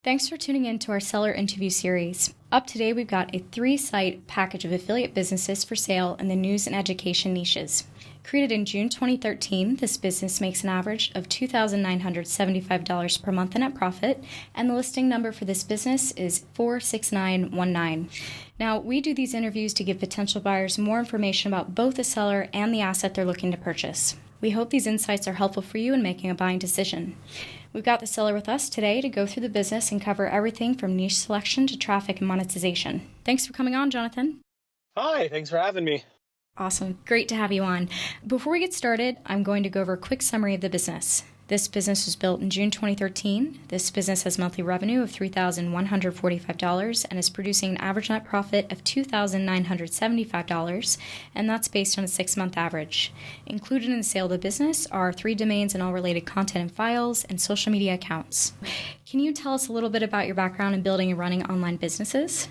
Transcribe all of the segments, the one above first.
Thanks for tuning in to our seller interview series. Up today, we've got a 3-site package of affiliate businesses for sale in the news and education niches. Created in June 2013, this business makes an average of $2,975 per month in net profit, and the listing number for this business is 46919. Now, we do these interviews to give potential buyers more information about both the seller and the asset they're looking to purchase. We hope these insights are helpful for you in making a buying decision. We've got the seller with us today to go through the business and cover everything from niche selection to traffic and monetization. Thanks for coming on, Jonathan. Hi, thanks for having me. Awesome. Great to have you on. Before we get started, I'm going to go over a quick summary of the business. This business was built in June 2013. This business has monthly revenue of $3,145 and is producing an average net profit of $2,975, and that's based on a 6-month average. Included in the sale of the business are 3 domains and all related content and files and social media accounts. Can you tell us a little bit about your background in building and running online businesses?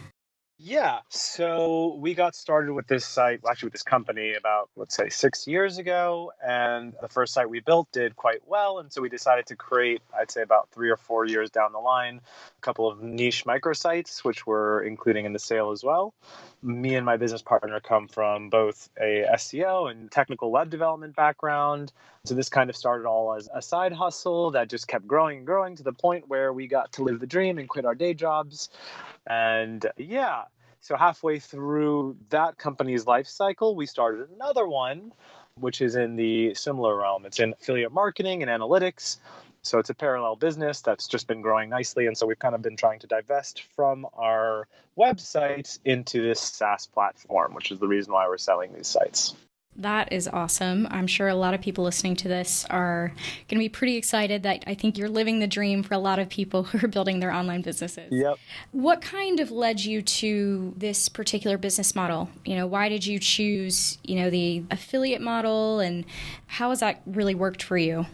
Yeah, so we got started with this site, actually with this company about, let's say, 6 years ago. And the first site we built did quite well. And so we decided to create, I'd say about 3 or 4 years down the line, a couple of niche microsites, which we're including in the sale as well. Me and my business partner come from both a SEO and technical web development background. So this kind of started all as a side hustle that just kept growing and growing to the point where we got to live the dream and quit our day jobs. And yeah, so halfway through that company's life cycle, we started another one, which is in the similar realm. It's in affiliate marketing and analytics. So it's a parallel business that's just been growing nicely. And so we've kind of been trying to divest from our websites into this SaaS platform, which is the reason why we're selling these sites. That is awesome. I'm sure a lot of people listening to this are going to be pretty excited that I think you're living the dream for a lot of people who are building their online businesses. Yep. What kind of led you to this particular business model? Why did you choose, the affiliate model, and how has that really worked for you?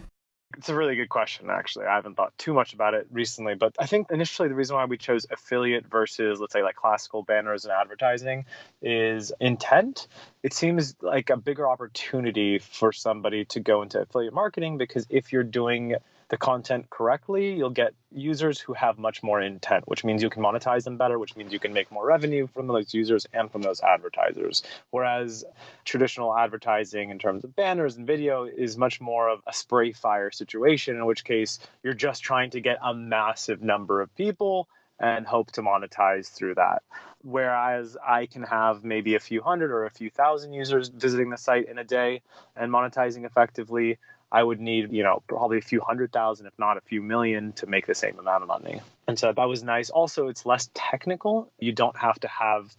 It's a really good question, actually. I haven't thought too much about it recently, but I think initially the reason why we chose affiliate versus, let's say, like classical banners and advertising is intent. It seems like a bigger opportunity for somebody to go into affiliate marketing because if you're doing the content correctly, you'll get users who have much more intent, which means you can monetize them better, which means you can make more revenue from those users and from those advertisers. Whereas traditional advertising in terms of banners and video is much more of a spray fire situation, in which case you're just trying to get a massive number of people and hope to monetize through that. Whereas I can have maybe a few hundred or a few thousand users visiting the site in a day and monetizing effectively, I would need, probably a few 100,000, if not a few million, to make the same amount of money. And so that was nice. Also, it's less technical. You don't have to have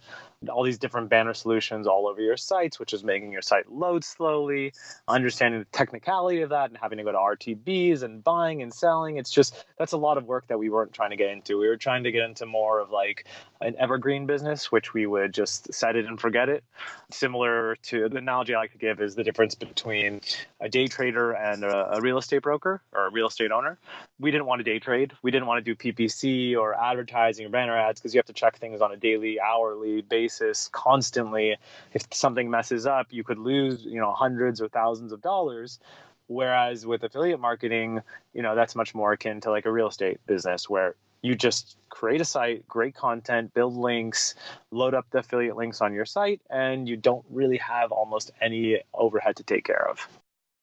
all these different banner solutions all over your sites, which is making your site load slowly, understanding the technicality of that and having to go to RTBs and buying and selling. That's a lot of work that we weren't trying to get into. We were trying to get into more of like an evergreen business, which we would just set it and forget it. Similar to the analogy I like to give is the difference between a day trader and a real estate broker or a real estate owner. We didn't want to day trade. We didn't want to do PPC or advertising or banner ads because you have to check things on a daily, hourly basis constantly. If something messes up, you could lose, hundreds or thousands of dollars. Whereas with affiliate marketing, that's much more akin to like a real estate business where you just create a site, great content, build links, load up the affiliate links on your site, and you don't really have almost any overhead to take care of.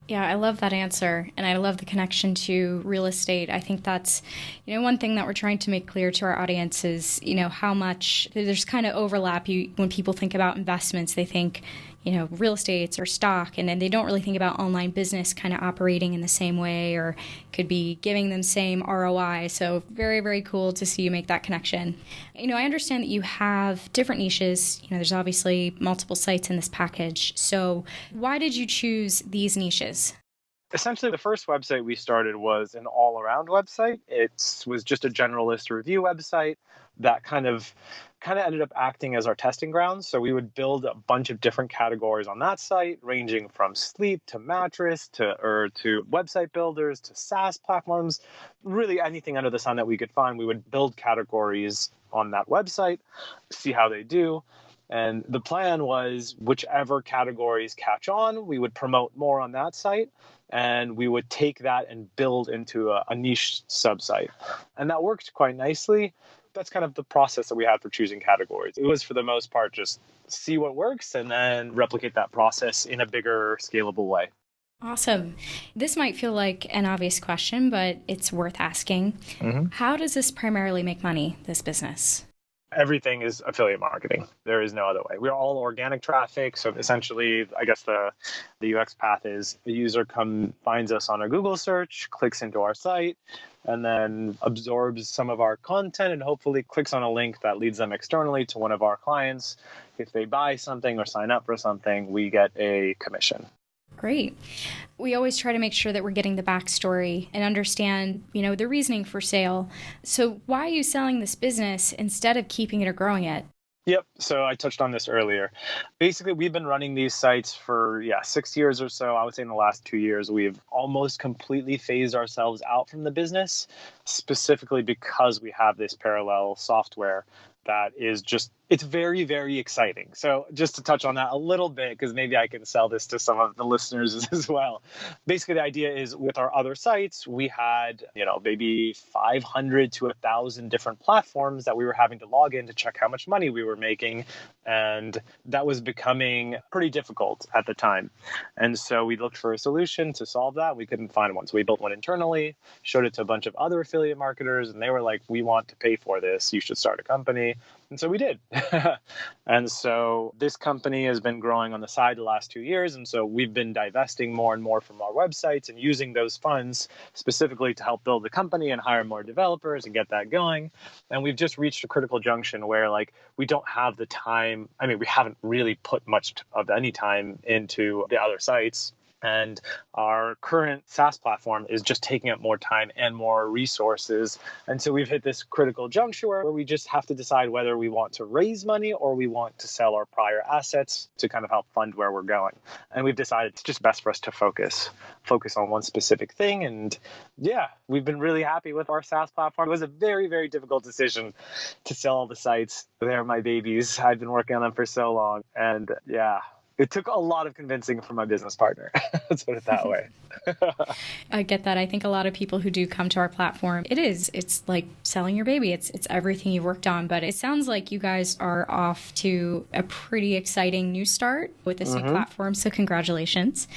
Yeah, I love that answer, and I love the connection to real estate. I think that's, one thing that we're trying to make clear to our audience is, how much there's kind of overlap. When people think about investments, they think, real estates or stock, and then they don't really think about online business kind of operating in the same way or could be giving them same ROI. So very, very cool to see you make that connection. I understand that you have different niches. There's obviously multiple sites in this package. So why did you choose these niches? Essentially, the first website we started was an all-around website. It was just a generalist review website that kind of ended up acting as our testing grounds. So we would build a bunch of different categories on that site, ranging from sleep to mattress to website builders to SaaS platforms, really anything under the sun that we could find. We would build categories on that website, see how they do. And the plan was whichever categories catch on, we would promote more on that site. And we would take that and build into a niche subsite. And that worked quite nicely. That's kind of the process that we had for choosing categories. It was, for the most part, just see what works and then replicate that process in a bigger, scalable way. Awesome. This might feel like an obvious question, but it's worth asking. How does this primarily make money, this business? Everything is affiliate marketing. There is no other way. We're all organic traffic. So essentially, I guess the UX path is the user finds us on a Google search, clicks into our site, and then absorbs some of our content and hopefully clicks on a link that leads them externally to one of our clients. If they buy something or sign up for something, we get a commission. Great. We always try to make sure that we're getting the backstory and understand, the reasoning for sale. So why are you selling this business instead of keeping it or growing it? Yep. So I touched on this earlier. Basically, we've been running these sites for 6 years or so. I would say in the last 2 years, we've almost completely phased ourselves out from the business, specifically because we have this parallel software that is it's very, very exciting. So just to touch on that a little bit, because maybe I can sell this to some of the listeners as well. Basically, the idea is with our other sites, we had, maybe 500 to 1,000 different platforms that we were having to log in to check how much money we were making. And that was becoming pretty difficult at the time. And so we looked for a solution to solve that. We couldn't find one. So we built one internally, showed it to a bunch of other affiliate marketers, and they were like, we want to pay for this. You should start a company. And so we did. And so this company has been growing on the side the last 2 years. And so we've been divesting more and more from our websites and using those funds specifically to help build the company and hire more developers and get that going. And we've just reached a critical junction where we don't have the time. I mean, we haven't really put much of any time into the other sites. And our current SaaS platform is just taking up more time and more resources. And so we've hit this critical juncture where we just have to decide whether we want to raise money or we want to sell our prior assets to kind of help fund where we're going. And we've decided it's just best for us to focus on one specific thing. And we've been really happy with our SaaS platform. It was a very, very difficult decision to sell all the sites. They're my babies. I've been working on them for so long. And it took a lot of convincing from my business partner. Let's put it that way. I get that. I think a lot of people who do come to our platform, it's like selling your baby. It's everything you've worked on. But it sounds like you guys are off to a pretty exciting new start with this new platform. So congratulations.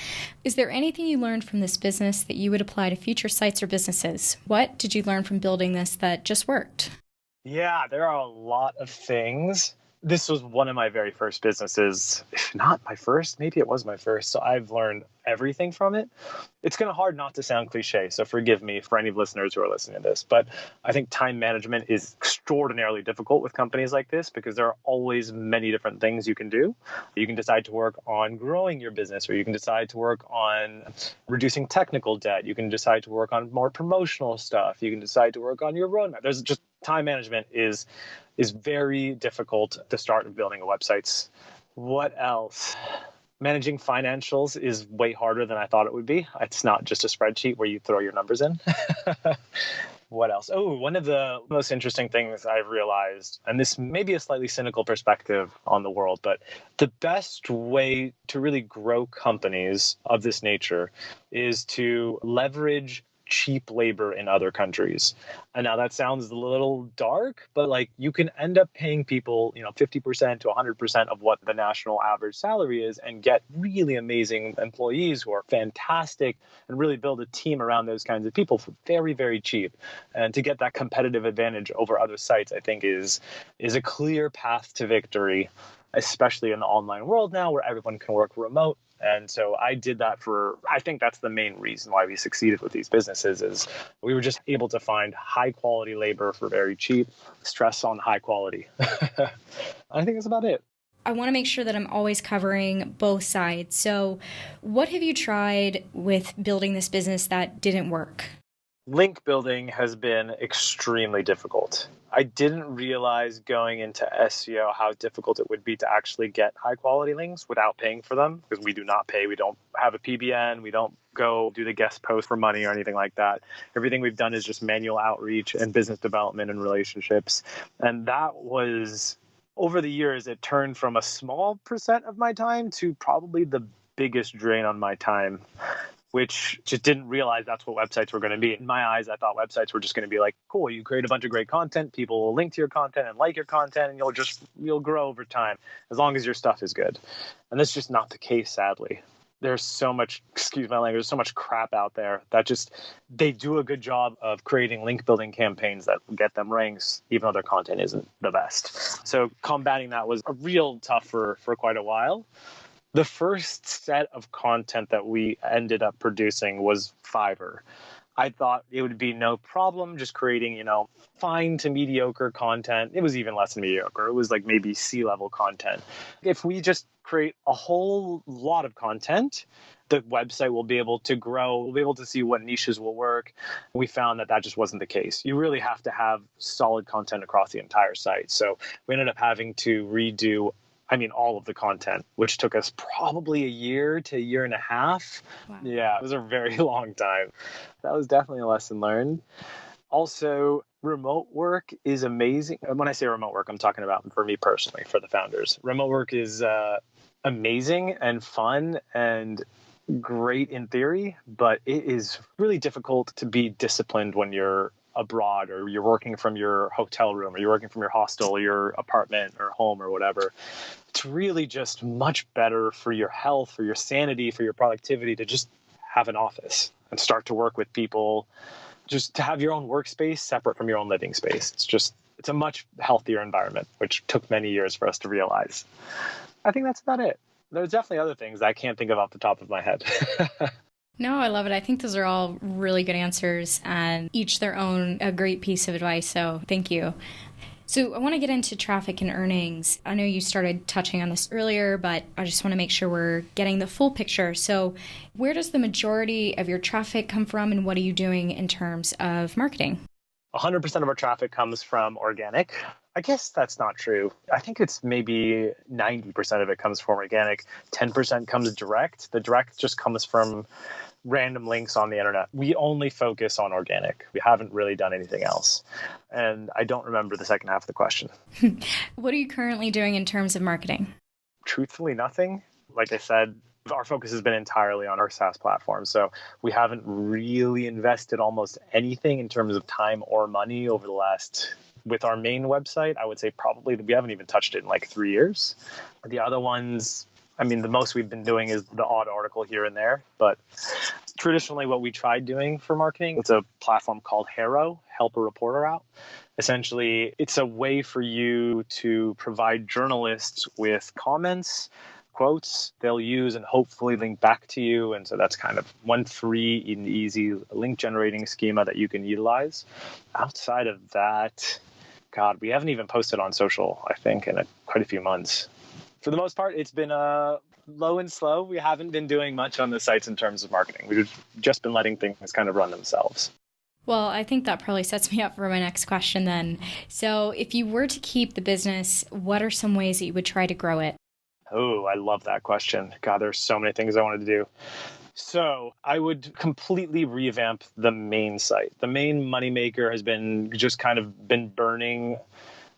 Is there anything you learned from this business that you would apply to future sites or businesses? What did you learn from building this that just worked? Yeah, there are a lot of things. This was one of my very first businesses, if not my first, maybe it was my first. So I've learned everything from it. It's kind of hard not to sound cliche, so forgive me for any listeners who are listening to this. But I think time management is extraordinarily difficult with companies like this because there are always many different things you can do. You can decide to work on growing your business, or you can decide to work on reducing technical debt. You can decide to work on more promotional stuff. You can decide to work on your roadmap. There's just time management is very difficult to start building a website. What else? Managing financials is way harder than I thought it would be. It's not just a spreadsheet where you throw your numbers in. What else? Oh, one of the most interesting things I've realized, and this may be a slightly cynical perspective on the world, but the best way to really grow companies of this nature is to leverage cheap labor in other countries. And now that sounds a little dark, but you can end up paying people, 50% to 100% of what the national average salary is and get really amazing employees who are fantastic and really build a team around those kinds of people for very, very cheap. And to get that competitive advantage over other sites, I think is a clear path to victory, especially in the online world now where everyone can work remote. And so I did that I think that's the main reason why we succeeded with these businesses is we were just able to find high quality labor for very cheap, stress on high quality. I think that's about it. I want to make sure that I'm always covering both sides. So what have you tried with building this business that didn't work? Link building has been extremely difficult. I didn't realize going into SEO how difficult it would be to actually get high quality links without paying for them, because we do not pay. We don't have a PBN. We don't go do the guest post for money or anything like that. Everything we've done is just manual outreach and business development and relationships. And that was Over the years, it turned from a small percent of my time to probably the biggest drain on my time, which just didn't realize that's what websites were going to be. In my eyes, I thought websites were just going to be like, cool, you create a bunch of great content, people will link to your content and like your content, and you'll grow over time as long as your stuff is good. And that's just not the case, sadly. There's so much, excuse my language, there's so much crap out there that they do a good job of creating link building campaigns that get them ranks, even though their content isn't the best. So combating that was a real tough for quite a while. The first set of content that we ended up producing was Fiverr. I thought it would be no problem just creating, fine to mediocre content. It was even less than mediocre. It was like maybe C-level content. If we just create a whole lot of content, the website will be able to grow. We'll be able to see what niches will work. We found that just wasn't the case. You really have to have solid content across the entire site. So we ended up having to redo all of the content, which took us probably a year to a year and a half. Wow. Yeah, it was a very long time. That was definitely a lesson learned. Also, remote work is amazing. When I say remote work, I'm talking about for me personally, for the founders. Remote work is amazing and fun and great in theory, but it is really difficult to be disciplined when you're abroad or you're working from your hotel room or you're working from your hostel or your apartment or home or whatever. It's really just much better for your health, for your sanity, for your productivity to just have an office and start to work with people, just to have your own workspace separate from your own living space. It's a much healthier environment, which took many years for us to realize. I think that's about it. There's definitely other things I can't think of off the top of my head. No, I love it. I think those are all really good answers and each their own a great piece of advice. So thank you. So I want to get into traffic and earnings. I know you started touching on this earlier, but I just want to make sure we're getting the full picture. So where does the majority of your traffic come from and what are you doing in terms of marketing? 100% of our traffic comes from organic. I guess that's not true. I think it's maybe 90% of it comes from organic. 10% comes direct. The direct just comes from random links on the internet. We only focus on organic. We haven't really done anything else. And I don't remember the second half of the question. What are you currently doing in terms of marketing? Truthfully, nothing. Like I said, our focus has been entirely on our SaaS platform. So we haven't really invested almost anything in terms of time or money over the last, with our main website, I would say probably we haven't even touched it in like 3 years. The other ones, the most we've been doing is the odd article here and there. But traditionally what we tried doing for marketing, it's a platform called HARO, Help a Reporter Out. Essentially, it's a way for you to provide journalists with comments, quotes they'll use and hopefully link back to you. And so that's kind of one free and easy link generating schema that you can utilize. Outside of that, God, we haven't even posted on social, I think, in quite a few months. For the most part, it's been low and slow. We haven't been doing much on the sites in terms of marketing. We've just been letting things kind of run themselves. Well, I think that probably sets me up for my next question then. So if you were to keep the business, what are some ways that you would try to grow it? Oh, I love that question. God, there's so many things I wanted to do. So I would completely revamp the main site. The main moneymaker has been burning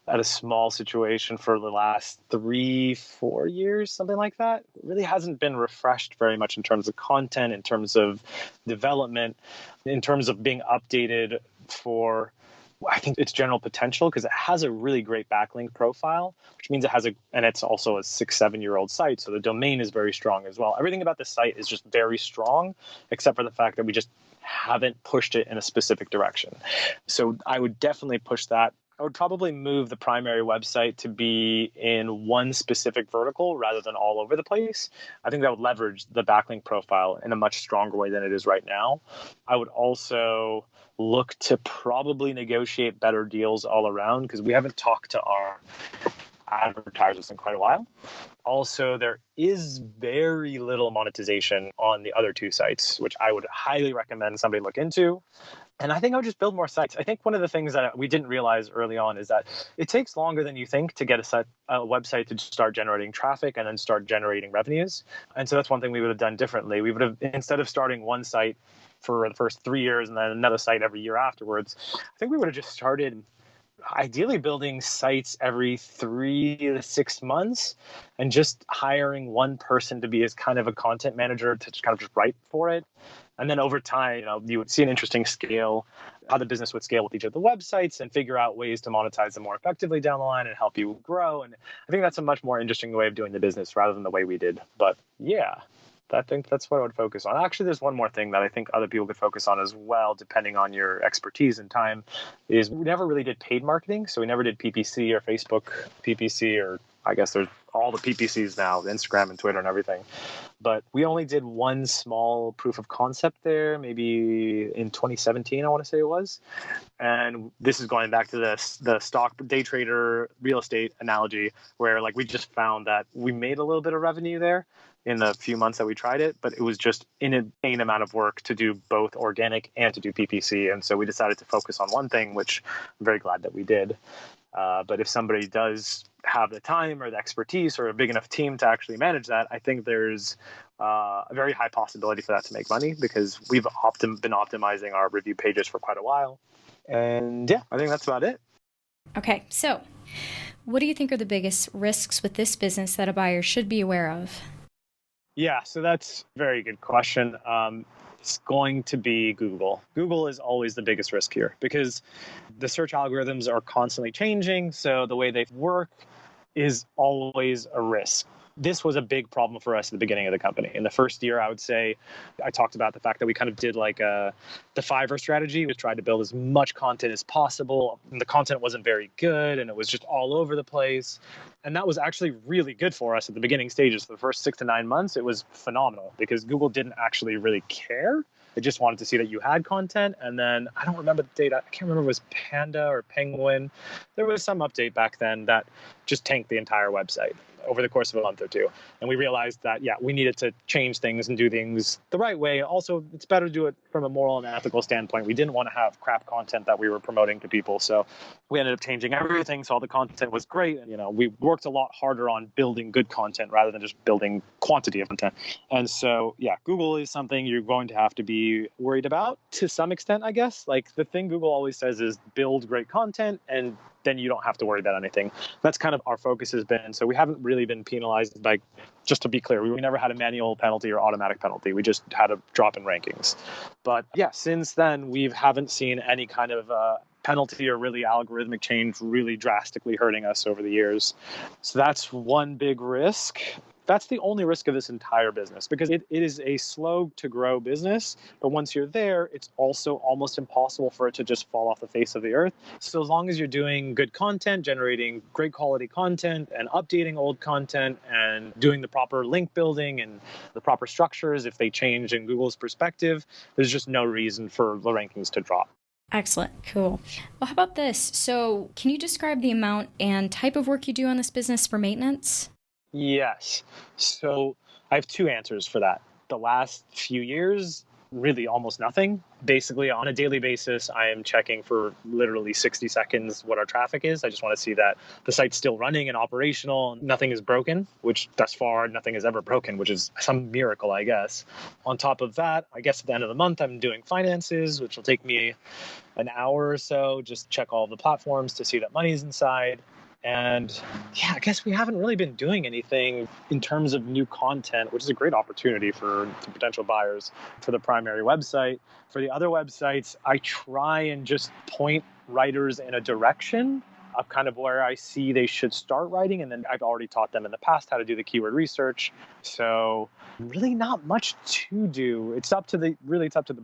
at a small situation for the last 3-4 years, something like that. It really hasn't been refreshed very much in terms of content, in terms of development, in terms of being updated for, I think, its general potential, because it has a really great backlink profile, which means and it's also a 6-7-year-old site. So the domain is very strong as well. Everything about the site is just very strong, except for the fact that we just haven't pushed it in a specific direction. So I would definitely push that. I would probably move the primary website to be in one specific vertical rather than all over the place. I think that would leverage the backlink profile in a much stronger way than it is right now. I would also look to probably negotiate better deals all around, because we haven't talked to our advertisers in quite a while. Also, there is very little monetization on the other two sites, which I would highly recommend somebody look into. And I think I would just build more sites. I think one of the things that we didn't realize early on is that it takes longer than you think to get a website to start generating traffic and then start generating revenues. And so that's one thing we would have done differently. We would have, instead of starting one site for the first 3 years and then another site every year afterwards, I think we would have just started ideally building sites every 3 to 6 months and just hiring one person to be as kind of a content manager to just kind of just write for it. And then over time, you would see an interesting scale, how the business would scale with each of the websites and figure out ways to monetize them more effectively down the line and help you grow. And I think that's a much more interesting way of doing the business rather than the way we did. But yeah, I think that's what I would focus on. Actually, there's one more thing that I think other people could focus on as well, depending on your expertise and time, is we never really did paid marketing. So we never did PPC or Facebook PPC, or I guess there's all the PPCs now, Instagram and Twitter and everything. But we only did one small proof of concept there, maybe in 2017, I want to say it was. And this is going back to the stock day trader real estate analogy, where like we just found that we made a little bit of revenue there in the few months that we tried it, but it was just an insane amount of work to do both organic and to do PPC. And so we decided to focus on one thing, which I'm very glad that we did. But if somebody does have the time or the expertise or a big enough team to actually manage that, I think there's a very high possibility for that to make money, because we've been optimizing our review pages for quite a while. And yeah, I think that's about it. Okay, so what do you think are the biggest risks with this business that a buyer should be aware of? Yeah, so that's a very good question. It's going to be Google. Google is always the biggest risk here because the search algorithms are constantly changing. So the way they work is always a risk. This was a big problem for us at the beginning of the company. In the first year, I would say, I talked about the fact that we kind of did like the Fiverr strategy. We tried to build as much content as possible. And the content wasn't very good and it was just all over the place. And that was actually really good for us at the beginning stages. For the first 6 to 9 months, it was phenomenal because Google didn't actually really care. They just wanted to see that you had content. And then I don't remember the date. I can't remember if it was Panda or Penguin. There was some update back then that just tanked the entire website over the course of a month or two. And we realized that, yeah, we needed to change things and do things the right way. Also, it's better to do it from a moral and ethical standpoint. We didn't want to have crap content that we were promoting to people. So we ended up changing everything. So all the content was great. And, we worked a lot harder on building good content rather than just building quantity of content. And so, yeah, Google is something you're going to have to be worried about to some extent, I guess. Like the thing Google always says is build great content and then you don't have to worry about anything. That's kind of our focus has been. So we haven't really been penalized by, just to be clear, we never had a manual penalty or automatic penalty. We just had a drop in rankings. But yeah, since then, we haven't seen any kind of penalty or really algorithmic change really drastically hurting us over the years. So that's one big risk. That's the only risk of this entire business because it is a slow to grow business. But once you're there, it's also almost impossible for it to just fall off the face of the earth. So as long as you're doing good content, generating great quality content and updating old content and doing the proper link building and the proper structures, if they change in Google's perspective, there's just no reason for the rankings to drop. Excellent. Cool. Well, how about this? So can you describe the amount and type of work you do on this business for maintenance? Yes. So I have two answers for that. The last few years, really almost nothing. Basically, on a daily basis, I am checking for literally 60 seconds what our traffic is. I just want to see that the site's still running and operational. Nothing is broken, which thus far, nothing is ever broken, which is some miracle, I guess. On top of that, I guess at the end of the month, I'm doing finances, which will take me an hour or so. Just check all the platforms to see that money's inside. And yeah, I guess we haven't really been doing anything in terms of new content, which is a great opportunity for potential buyers for the primary website. For the other websites, I try and just point writers in a direction of kind of where I see they should start writing. And then I've already taught them in the past how to do the keyword research. So really not much to do. It's up to the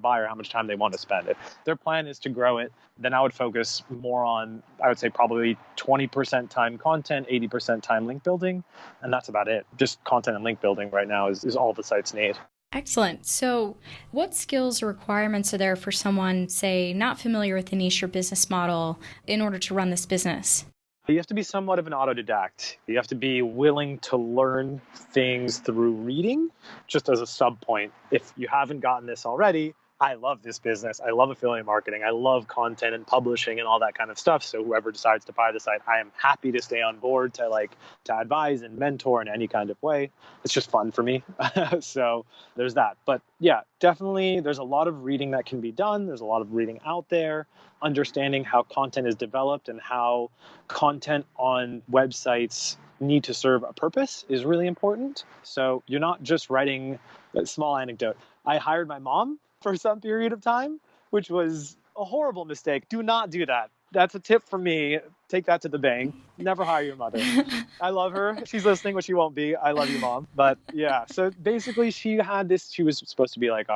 buyer how much time they want to spend. If their plan is to grow it, then I would focus more on, I would say probably 20% time content, 80% time link building. And that's about it. Just content and link building right now is all the sites need. Excellent. So what skills or requirements are there for someone, say, not familiar with the niche or business model in order to run this business? You have to be somewhat of an autodidact. You have to be willing to learn things through reading. Just as a sub point, if you haven't gotten this already, I love this business. I love affiliate marketing. I love content and publishing and all that kind of stuff. So whoever decides to buy the site, I am happy to stay on board to advise and mentor in any kind of way. It's just fun for me. So there's that. But yeah, definitely there's a lot of reading that can be done. There's a lot of reading out there, understanding how content is developed and how content on websites need to serve a purpose is really important. So you're not just writing a small anecdote. I hired my mom for some period of time, which was a horrible mistake. Do not do that. That's a tip from me. Take that to the bank. Never hire your mother. I love her. She's listening, but she won't be. I love you, Mom. But yeah, so basically she was supposed to be like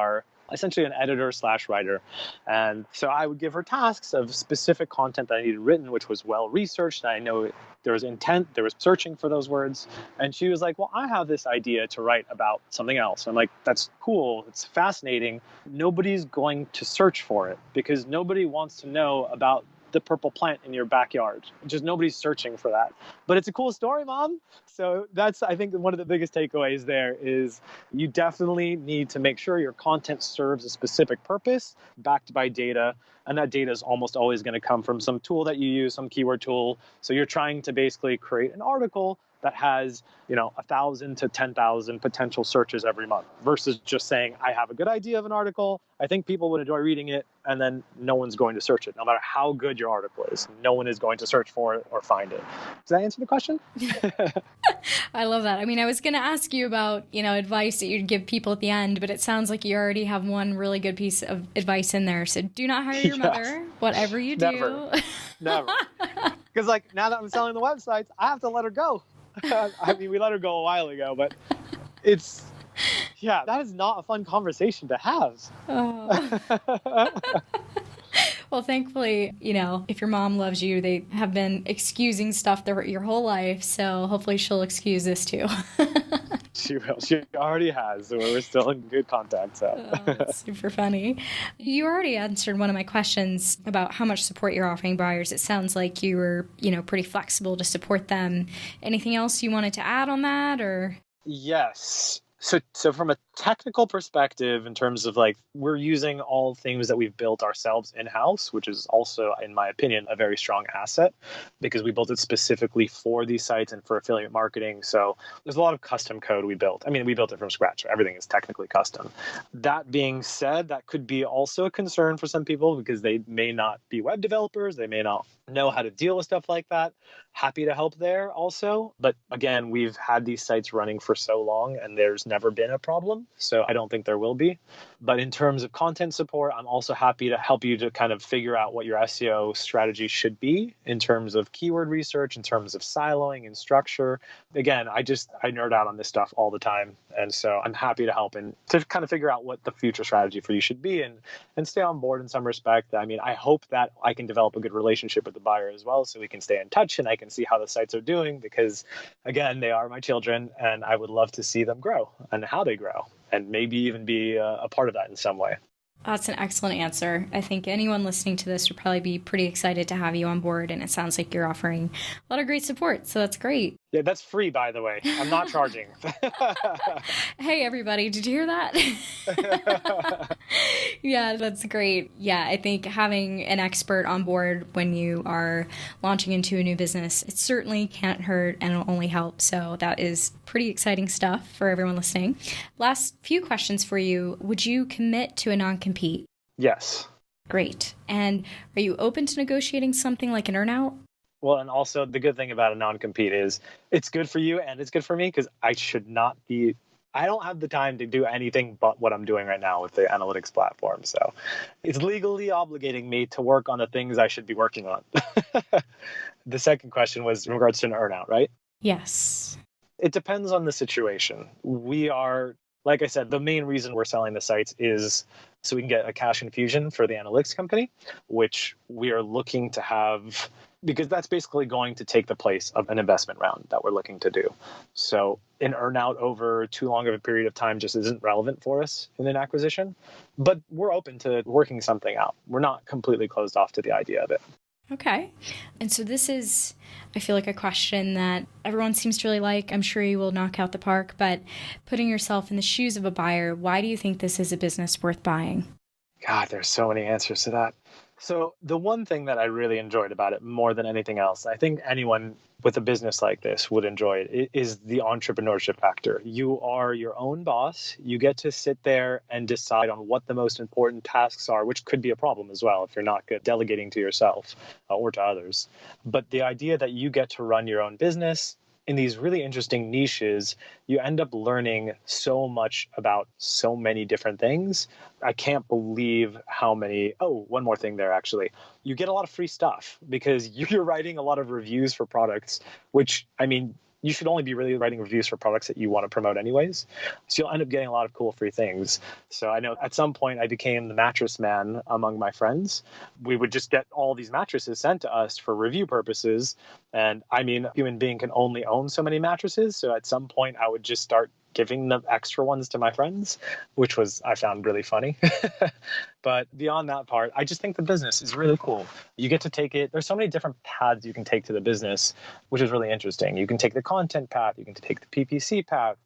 essentially an editor/writer. And so I would give her tasks of specific content that I needed written, which was well researched. I know there was intent, there was searching for those words. And she was like, well, I have this idea to write about something else. I'm like, that's cool. It's fascinating. Nobody's going to search for it because nobody wants to know about the purple plant in your backyard. Just nobody's searching for that. But it's a cool story, Mom. So that's, I think, one of the biggest takeaways there is you definitely need to make sure your content serves a specific purpose, backed by data. And that data is almost always going to come from some tool that you use, some keyword tool. So you're trying to basically create an article that has, 1,000 to 10,000 potential searches every month versus just saying, I have a good idea of an article. I think people would enjoy reading it. And then no one's going to search it. No matter how good your article is, no one is going to search for it or find it. Does that answer the question? I love that. I mean, I was going to ask you about, advice that you'd give people at the end, but it sounds like you already have one really good piece of advice in there. So do not hire your mother, whatever you do. Never. Because now that I'm selling the websites, I have to let her go. I mean, we let her go a while ago, but that is not a fun conversation to have. Oh. Well, thankfully, if your mom loves you, they have been excusing stuff your whole life. So hopefully she'll excuse this too. She will. She already has. So we're still in good contact. So that's super funny. You already answered one of my questions about how much support you're offering buyers. It sounds like you were, pretty flexible to support them. Anything else you wanted to add on that, or? Yes. So from a technical perspective, in terms of we're using all things that we've built ourselves in-house, which is also, in my opinion, a very strong asset because we built it specifically for these sites and for affiliate marketing. So there's a lot of custom code we built. I mean, we built it from scratch. So everything is technically custom. That being said, that could be also a concern for some people because they may not be web developers. They may not know how to deal with stuff like that. Happy to help there also. But again, we've had these sites running for so long and there's never been a problem. So I don't think there will be. But in terms of content support, I'm also happy to help you to kind of figure out what your SEO strategy should be in terms of keyword research, in terms of siloing and structure. Again, I nerd out on this stuff all the time. And so I'm happy to help and to kind of figure out what the future strategy for you should be and stay on board in some respect. I mean, I hope that I can develop a good relationship with the buyer as well so we can stay in touch and I can see how the sites are doing because, again, they are my children and I would love to see them grow and how they grow and maybe even be a part of that in some way. That's an excellent answer. I think anyone listening to this would probably be pretty excited to have you on board, and it sounds like you're offering a lot of great support, so that's great. Yeah, that's free, by the way. I'm not charging. Hey, everybody, did you hear that? Yeah, that's great. Yeah, I think having an expert on board when you are launching into a new business, it certainly can't hurt and it'll only help. So that is pretty exciting stuff for everyone listening. Last few questions for you. Would you commit to a non-compete? Yes. Great. And are you open to negotiating something like an earnout? Well, and also the good thing about a non-compete is it's good for you and it's good for me because I don't have the time to do anything but what I'm doing right now with the analytics platform. So it's legally obligating me to work on the things I should be working on. The second question was in regards to an earnout, right? Yes. It depends on the situation. We are, like I said, the main reason we're selling the sites is so we can get a cash infusion for the analytics company, which we are looking to have because that's basically going to take the place of an investment round that we're looking to do. So an earnout over too long of a period of time just isn't relevant for us in an acquisition, but we're open to working something out. We're not completely closed off to the idea of it. Okay. And so this is, I feel like, a question that everyone seems to really like. I'm sure you will knock out the park, but putting yourself in the shoes of a buyer, why do you think this is a business worth buying? God, there's so many answers to that. So, the one thing that I really enjoyed about it more than anything else, I think anyone with a business like this would enjoy it, is the entrepreneurship factor. You are your own boss. You get to sit there and decide on what the most important tasks are, which could be a problem as well if you're not good delegating to yourself or to others. But the idea that you get to run your own business in these really interesting niches, you end up learning so much about so many different things. I can't believe how many. Oh, one more thing there, actually. You get a lot of free stuff because you're writing a lot of reviews for products, which, I mean, you should only be really writing reviews for products that you want to promote anyways. So you'll end up getting a lot of cool free things. So I know at some point I became the mattress man among my friends. We would just get all these mattresses sent to us for review purposes. And I mean, a human being can only own so many mattresses. So at some point I would just start giving the extra ones to my friends, which was, I found really funny. But beyond that part, I just think the business is really cool. You get to take it. There's so many different paths you can take to the business, which is really interesting. You can take the content path, you can take the PPC path,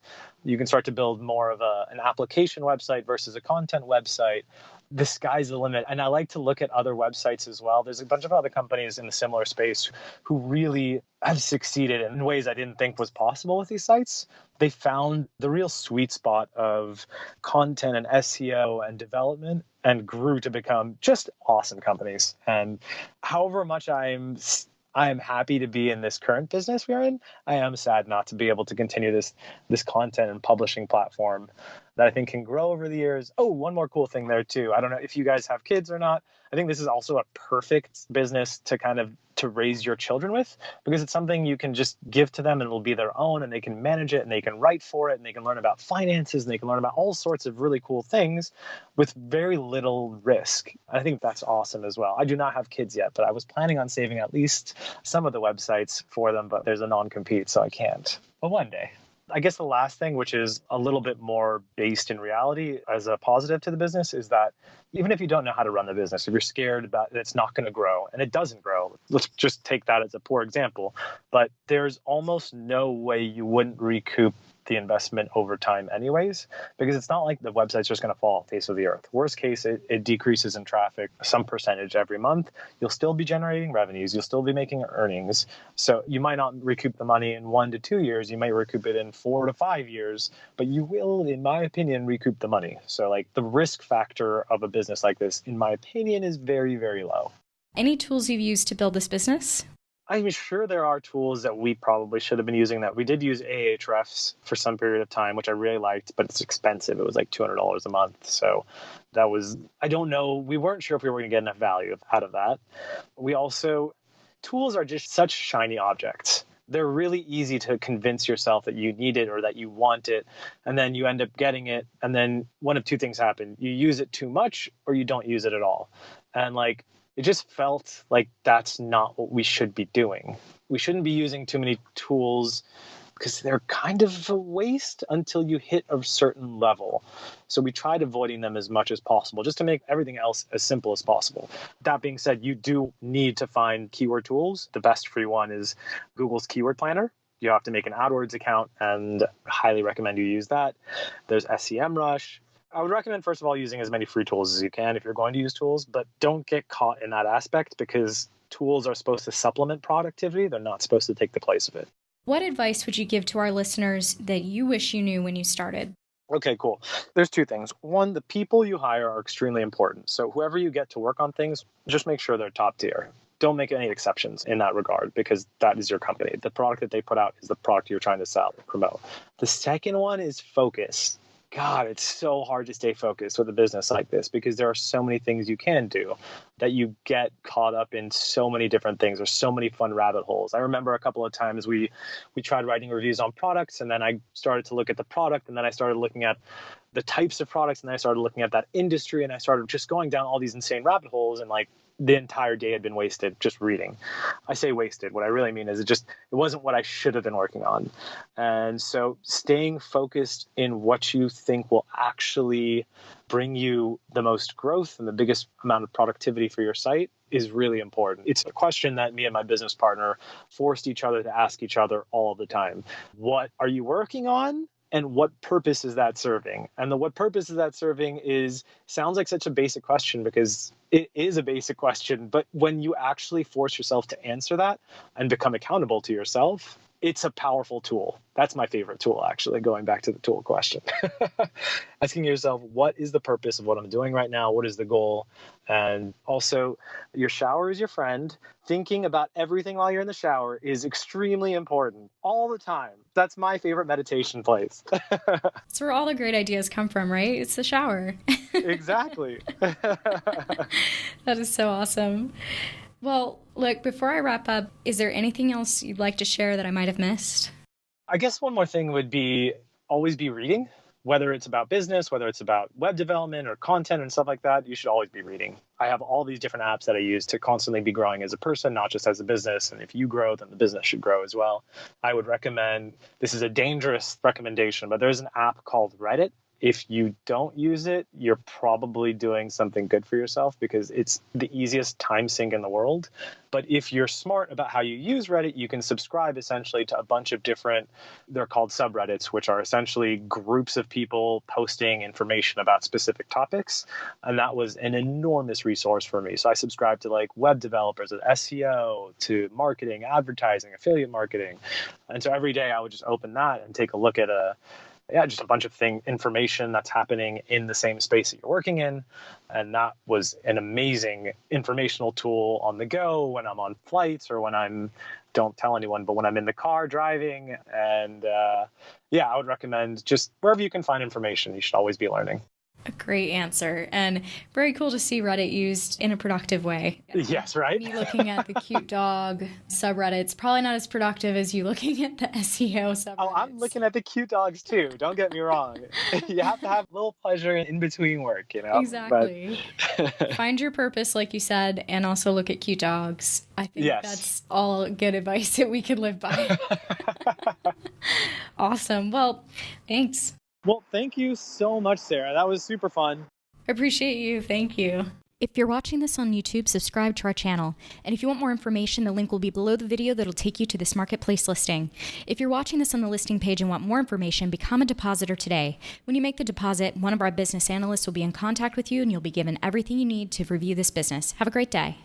you can start to build more of an application website versus a content website. The sky's the limit. And I like to look at other websites as well. There's a bunch of other companies in the similar space who really have succeeded in ways I didn't think was possible with these sites. They found the real sweet spot of content and SEO and development and grew to become just awesome companies. And however much I am happy to be in this current business we're in, I am sad not to be able to continue this content and publishing platform that I think can grow over the years. Oh, one more cool thing there too. I don't know if you guys have kids or not. I think this is also a perfect business to kind of to raise your children with, because it's something you can just give to them and it'll be their own, and they can manage it and they can write for it and they can learn about finances and they can learn about all sorts of really cool things with very little risk. I think that's awesome as well. I do not have kids yet, but I was planning on saving at least some of the websites for them, but there's a non-compete, so I can't. But one day. I guess the last thing, which is a little bit more based in reality as a positive to the business, is that even if you don't know how to run the business, if you're scared that it's not going to grow, and it doesn't grow, let's just take that as a poor example, but there's almost no way you wouldn't recoup the investment over time anyways, because it's not like the website's just going to fall off the face of the earth. Worst case, it decreases in traffic some percentage every month. You'll still be generating revenues. You'll still be making earnings. So you might not recoup the money in 1 to 2 years. You might recoup it in 4 to 5 years, but you will, in my opinion, recoup the money. So like the risk factor of a business like this, in my opinion, is very, very low. Any tools you've used to build this business? I'm sure there are tools that we probably should have been using that. We did use Ahrefs for some period of time, which I really liked, but it's expensive. It was like $200 a month. So that was, I don't know. We weren't sure if we were going to get enough value out of that. We also, tools are just such shiny objects. They're really easy to convince yourself that you need it or that you want it. And then you end up getting it. And then one of two things happen. You use it too much or you don't use it at all. And like, it just felt like that's not what we should be doing. We shouldn't be using too many tools because they're kind of a waste until you hit a certain level. So we tried avoiding them as much as possible just to make everything else as simple as possible. That being said, you do need to find keyword tools. The best free one is Google's Keyword Planner. You have to make an AdWords account, and I highly recommend you use that. There's SEMrush. I would recommend, first of all, using as many free tools as you can if you're going to use tools, but don't get caught in that aspect because tools are supposed to supplement productivity. They're not supposed to take the place of it. What advice would you give to our listeners that you wish you knew when you started? Okay, cool. There's two things. One, the people you hire are extremely important. So whoever you get to work on things, just make sure they're top tier. Don't make any exceptions in that regard because that is your company. The product that they put out is the product you're trying to sell or promote. The second one is focus. God, it's so hard to stay focused with a business like this because there are so many things you can do that you get caught up in so many different things. There's so many fun rabbit holes. I remember a couple of times we tried writing reviews on products, and then I started to look at the product, and then I started looking at the types of products, and then I started looking at that industry, and I started just going down all these insane rabbit holes, and like the entire day had been wasted just reading. I say wasted. What I really mean is it wasn't what I should have been working on. And so staying focused in what you think will actually bring you the most growth and the biggest amount of productivity for your site is really important. It's a question that me and my business partner forced each other to ask each other all the time. What are you working on? and what purpose is that serving? And the what purpose is that serving sounds like such a basic question, because it is a basic question. But when you actually force yourself to answer that and become accountable to yourself, it's a powerful tool. That's my favorite tool, actually, going back to the tool question. Asking yourself, what is the purpose of what I'm doing right now? What is the goal? And also, your shower is your friend. Thinking about everything while you're in the shower is extremely important all the time. That's my favorite meditation place. That's where all the great ideas come from, right? It's the shower. Exactly. That is so awesome. Well, look, before I wrap up, is there anything else you'd like to share that I might have missed? I guess one more thing would be always be reading. Whether it's about business, whether it's about web development or content and stuff like that, you should always be reading. I have all these different apps that I use to constantly be growing as a person, not just as a business. And if you grow, then the business should grow as well. I would recommend, this is a dangerous recommendation, but there's an app called Reddit. If you don't use it, you're probably doing something good for yourself, because it's the easiest time sink in the world. But if you're smart about how you use Reddit, you can subscribe essentially to a bunch of different, they're called subreddits, which are essentially groups of people posting information about specific topics. And that was an enormous resource for me. So I subscribed to like web developers, SEO, to marketing, advertising, affiliate marketing. And so every day I would just open that and take a look at just a bunch of information that's happening in the same space that you're working in. And that was an amazing informational tool on the go when I'm on flights, or when don't tell anyone, but when I'm in the car driving. And I would recommend just wherever you can find information, you should always be learning. A great answer, and very cool to see Reddit used in a productive way. Yes, right? Me looking at the cute dog subreddits, probably not as productive as you looking at the SEO subreddits. Oh, I'm looking at the cute dogs too. Don't get me wrong. You have to have a little pleasure in between work, Exactly. Find your purpose, like you said, and also look at cute dogs. I think that's all good advice that we could live by. Awesome. Well, thanks. Well, thank you so much, Sarah. That was super fun. Appreciate you. Thank you. If you're watching this on YouTube, subscribe to our channel. And if you want more information, the link will be below the video that'll take you to this marketplace listing. If you're watching this on the listing page and want more information, become a depositor today. When you make the deposit, one of our business analysts will be in contact with you, and you'll be given everything you need to review this business. Have a great day.